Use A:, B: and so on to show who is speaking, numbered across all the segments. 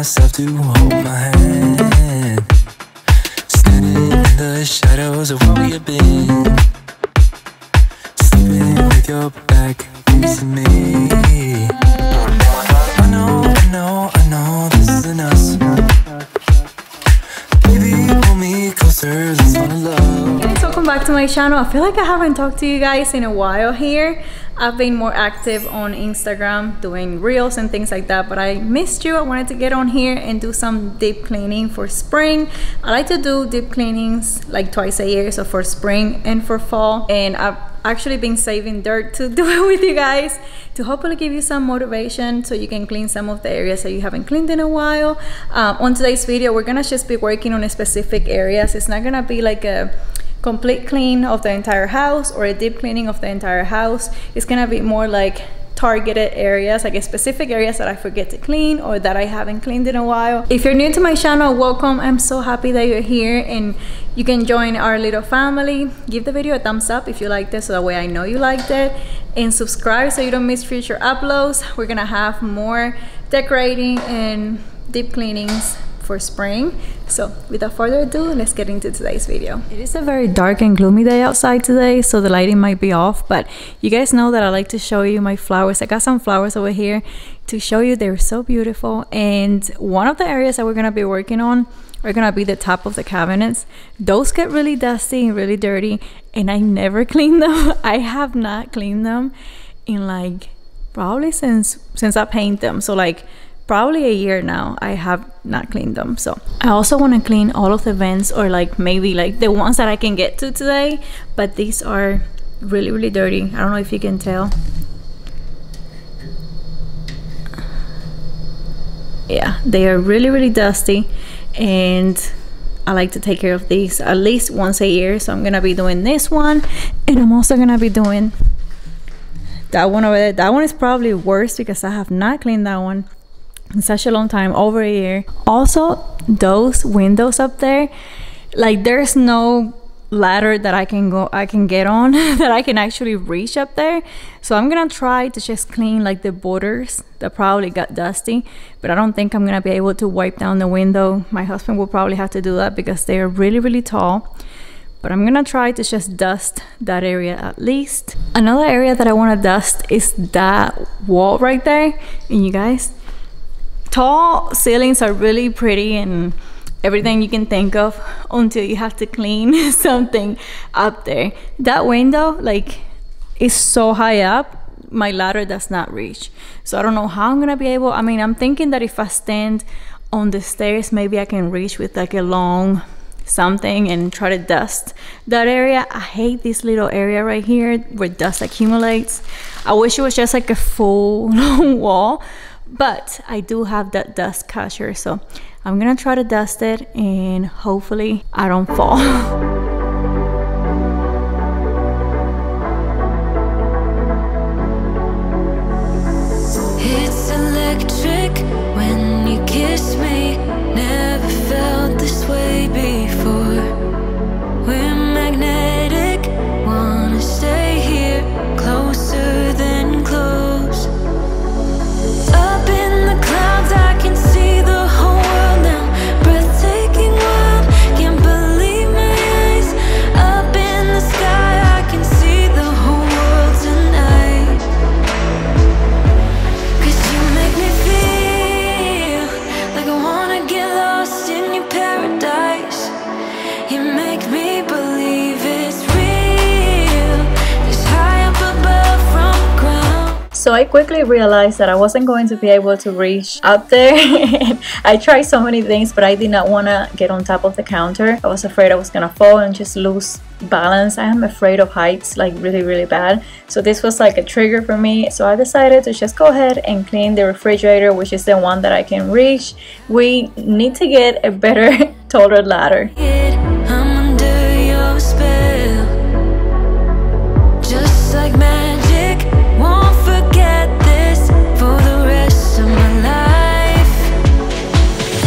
A: myself to hold my hand, standing in the shadows of where we have been, sleeping with your back facing me. I know this isn't us. Baby, pull me closer, let's fall in love.
B: Guys, welcome back to my channel. I feel like I haven't talked to you guys in a while here. I've been more active on Instagram doing reels and things like that, but I missed you. I wanted to get on here and do some deep cleaning for spring. I like to do deep cleanings like twice a year, so for spring and for fall, and I've actually been saving dirt to do it with you guys to hopefully give you some motivation so you can clean some of the areas that you haven't cleaned in a while. On today's video, we're gonna just be working on specific areas. It's not gonna be like a complete clean of the entire house or a deep cleaning of the entire house. It's gonna be more like targeted areas, like specific areas that I forget to clean or that I haven't cleaned in a while. If you're new to my channel, welcome. I'm so happy that you're here and you can join our little family. Give the video a thumbs up if you liked it, so that way I know you liked it, and subscribe so you don't miss future uploads. We're gonna have more decorating and deep cleanings for spring. So without further ado, let's get into today's video. It is a very dark and gloomy day outside today, so the lighting might be off, but you guys know that I like to show you my flowers. I got some flowers over here to show you. They're so beautiful, and one of the areas that we're gonna be working on are gonna be the top of the cabinets. Those get really dusty and really dirty, and I never clean them. I have not cleaned them in like probably since I paint them, so like probably a year now I have not cleaned them. So I also want to clean all of the vents, or like maybe like the ones that I can get to today, but these are really dirty. I don't know if you can tell. Yeah, they are really dusty, and I like to take care of these at least once a year. So I'm gonna be doing this one, and I'm also gonna be doing that one over there. That one is probably worse because I have not cleaned that one in such a long time, over a year. Also, those windows up there, like there's no ladder that I can get on that I can actually reach up there. So I'm gonna try to just clean like the borders that probably got dusty, but I don't think I'm gonna be able to wipe down the window. My husband will probably have to do that because they are really tall. But I'm gonna try to just dust that area at least. Another area that I want to dust is that wall right there. And you guys, tall ceilings are really pretty and everything you can think of until you have to clean something up there. That window like is so high up, my ladder does not reach. So I don't know how I'm gonna be able. I mean, I'm thinking that if I stand on the stairs, maybe I can reach with like a long something and try to dust that area. I hate this little area right here where dust accumulates. I wish it was just like a full wall, but I do have that dust catcher, so I'm gonna try to dust it and hopefully I don't fall.
C: It's electric when you kiss me. Never felt this way before. We're magnetic, wanna stay here closer than close. Up in the clouds, I can see the whole world now. Breathtaking wild, can't believe my eyes. Up in the sky, I can see the whole world tonight. 'Cause you make me feel like I wanna get lost in your paradise. You make me believe it's real, it's high up above from the ground.
B: So I quickly realized that I wasn't going to be able to reach up there. I tried so many things, but I did not want to get on top of the counter. I was afraid I was gonna fall and just lose balance. I am afraid of heights like really bad, so this was like a trigger for me. So I decided to just go ahead and clean the refrigerator, which is the one that I can reach. We need to get a better taller ladder.
C: I'm under your spell, just like magic. Won't forget this for the rest of my life.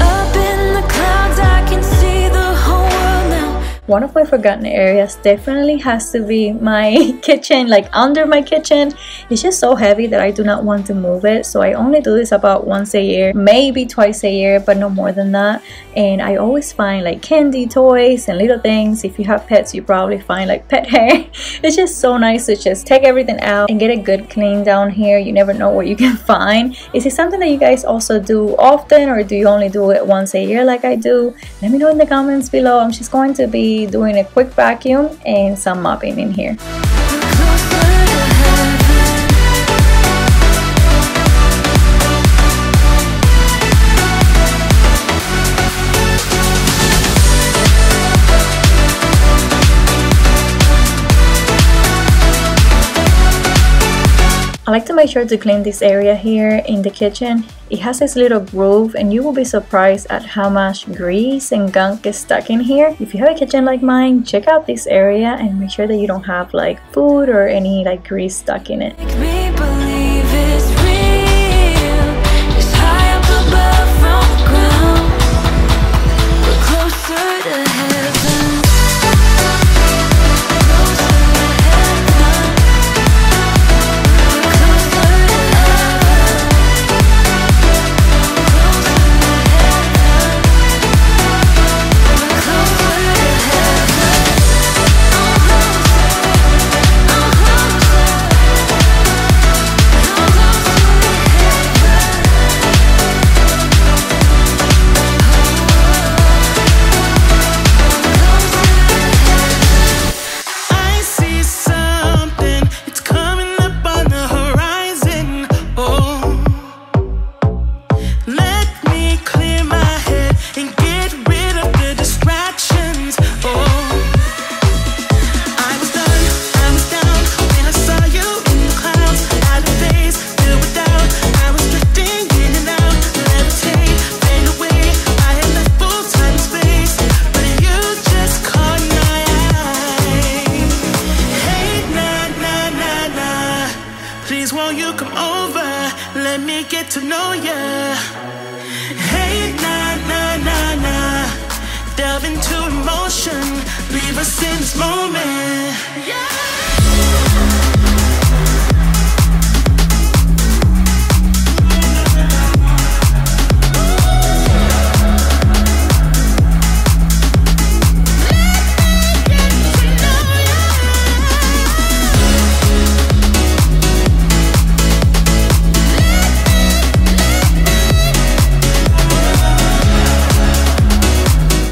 C: Up in the clouds, I can see the whole world now.
B: One of my forgotten areas definitely has to be my kitchen, like under my kitchen. It's just so heavy that I do not want to move it, so I only do this about once a year, maybe twice a year, but no more than that. And I always find like candy, toys, and little things. If you have pets, you probably find like pet hair. It's just so nice to just take everything out and get a good clean down here. You never know what you can find. Is it something that you guys also do often, or do you only do it once a year like I do? Let me know in the comments below. I'm just going to be doing a quick vacuum and some mopping in here. I like to make sure to clean this area here in the kitchen. It has this little groove, and you will be surprised at how much grease and gunk is stuck in here. If you have a kitchen like mine, check out this area and make sure that you don't have like food or any like grease stuck in it.
C: Make me believe it's real. It's high up above from the ground. We're closer to heaven.
D: Won't you come over? Let me get to know ya. Hey, nah, nah, nah, nah. Delve into emotion. Leave us in this moment. Yeah.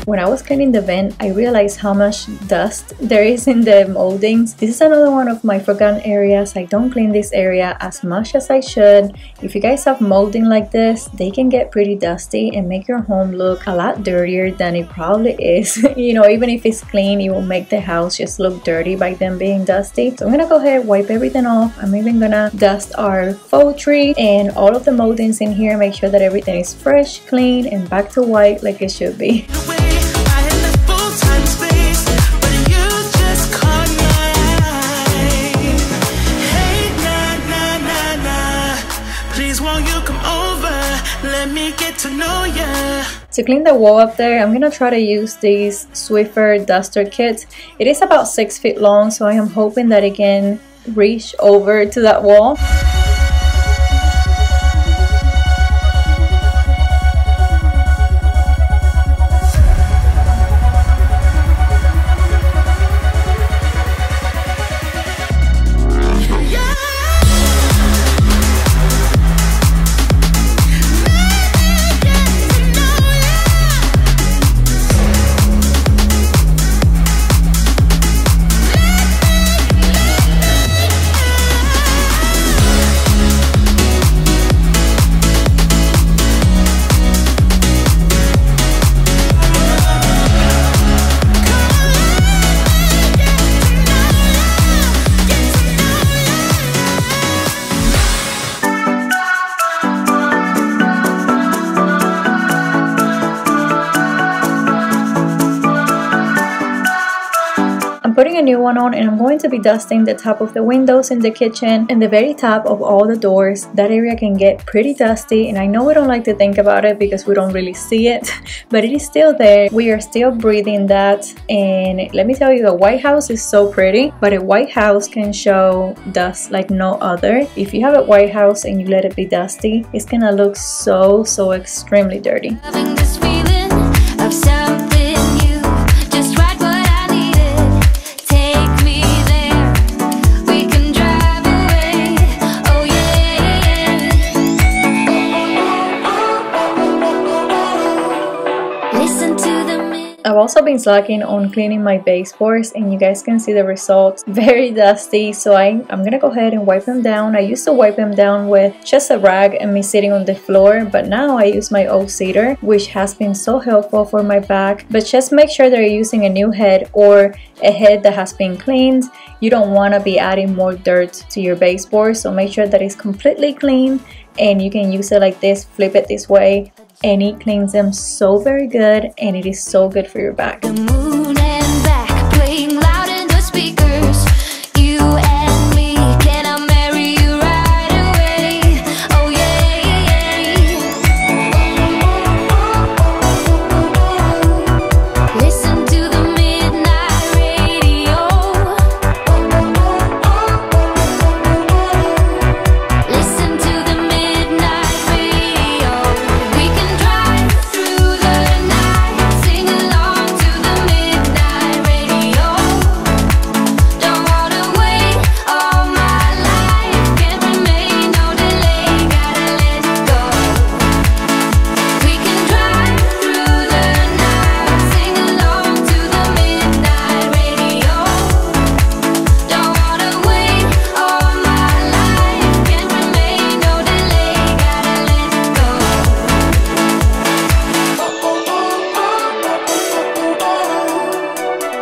B: When I was cleaning the vent, I realized how much dust there is in the moldings. This is another one of my forgotten areas. I don't clean this area as much as I should. If you guys have molding like this, they can get pretty dusty and make your home look a lot dirtier than it probably is. You know, even if it's clean, it will make the house just look dirty by them being dusty. So I'm gonna go ahead and wipe everything off. I'm even gonna dust our faux tree and all of the moldings in here, make sure that everything is fresh, clean, and back to white like it should be. To clean the wall up there, I'm gonna try to use these Swiffer duster kits. It is about 6 feet long, so I am hoping that it can reach over to that wall. a new one on, and I'm going to be dusting the top of the windows in the kitchen and the very top of all the doors. That area can get pretty dusty, and I know we don't like to think about it because we don't really see it, but it is still there. We are still breathing that, and let me tell you, the White House is so pretty, but a White House can show dust like no other. If you have a White House and you let it be dusty, it's gonna look so extremely dirty.
C: Having this feeling of something new, just right what I needed. Take me there, we can drive away. Oh yeah. Listen to the
B: I've also been slacking on cleaning my baseboards, and you guys can see the results. Very dusty, so I'm gonna go ahead and wipe them down. I used to wipe them down with just a rag and me sitting on the floor, but now I use my old cedar, which has been so helpful for my back. But just make sure that you're using a new head or a head that has been cleaned. You don't want to be adding more dirt to your baseboard, so make sure that it's completely clean, and you can use it like this, flip it this way, and it cleans them so very good, and it is so good for your back.
C: The moon and back playing loud in the speakers. You and me, can I marry you right away? Oh yeah. Listen to the midnight radio. Listen to the midnight radio. We can drive through the night, sing along to the midnight radio. Don't wanna wait all my life, can't remain, no delay, gotta let go. We can drive through the night, sing along to the midnight radio. Don't wanna wait all my life, can't remain, no delay, gotta let go.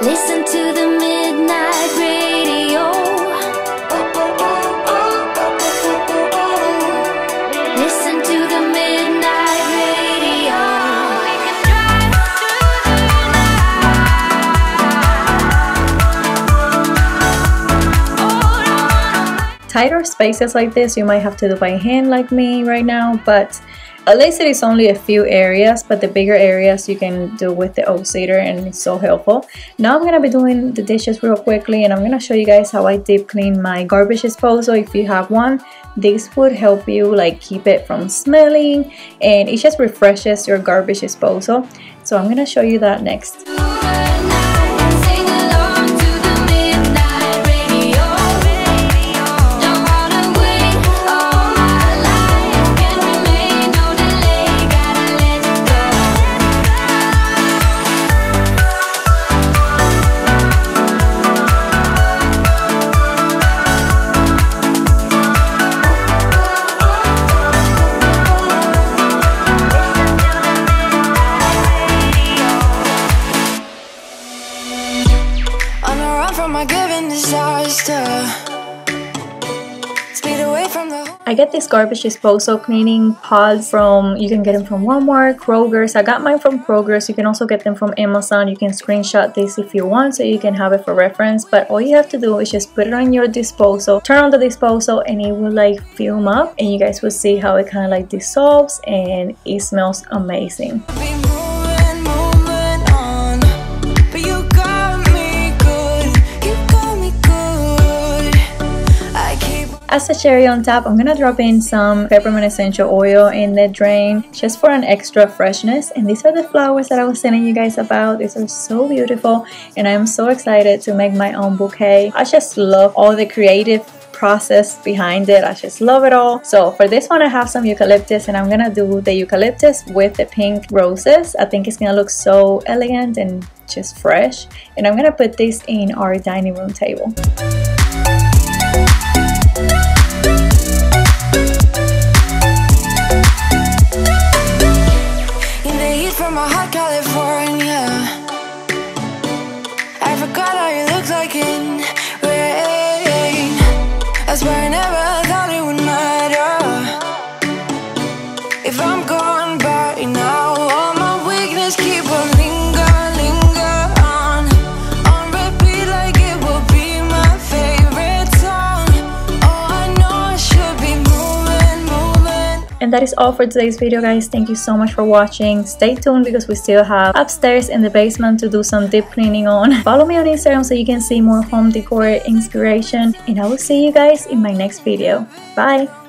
C: Listen to the midnight radio. Listen to the midnight radio. We can drive through the night.
B: Tighter spaces like this you might have to do by hand like me right now, but at least it is only a few areas, but the bigger areas you can do with the oak cedar, and it's so helpful. Now I'm gonna be doing the dishes real quickly, and I'm gonna show you guys how I deep clean my garbage disposal. If you have one, this would help you like keep it from smelling, and it just refreshes your garbage disposal. So I'm gonna show you that next.
C: Sing along to the midnight radio. Don't wanna wait all my life, can't remain, no delay, gotta let go. On the run from my given disaster. Speed away from the
B: I get this garbage disposal cleaning pods from, you can get them from Walmart, Kroger's. I got mine from Kroger's. You can also get them from Amazon. You can screenshot this if you want, so you can have it for reference. But all you have to do is just put it on your disposal, turn on the disposal, and it will like fume up, and you guys will see how it kind of like dissolves, and it smells amazing.
C: be moving on. But you got me good. You got me good. I keep
B: As a cherry on top, I'm gonna drop in some peppermint essential oil in the drain just for an extra freshness. And these are the flowers that I was telling you guys about. These are so beautiful, and I'm so excited to make my own bouquet. I just love all the creative process behind it. I just love it all. So for this one, I have some eucalyptus, and I'm gonna do the eucalyptus with the pink roses. I think it's gonna look so elegant and just fresh. And I'm gonna put this in our dining room table.
C: in the heat from a hot California. I forgot how you look like in rain. I swear I never thought it would matter if I'm gone by now. All my weakness keep on linger on repeat like it will
B: And that is all for today's video, guys. Thank you so much for watching. Stay tuned because we still have upstairs in the basement to do some deep cleaning on. Follow me on Instagram so you can see more home decor inspiration, and I will see you guys in my next video. Bye!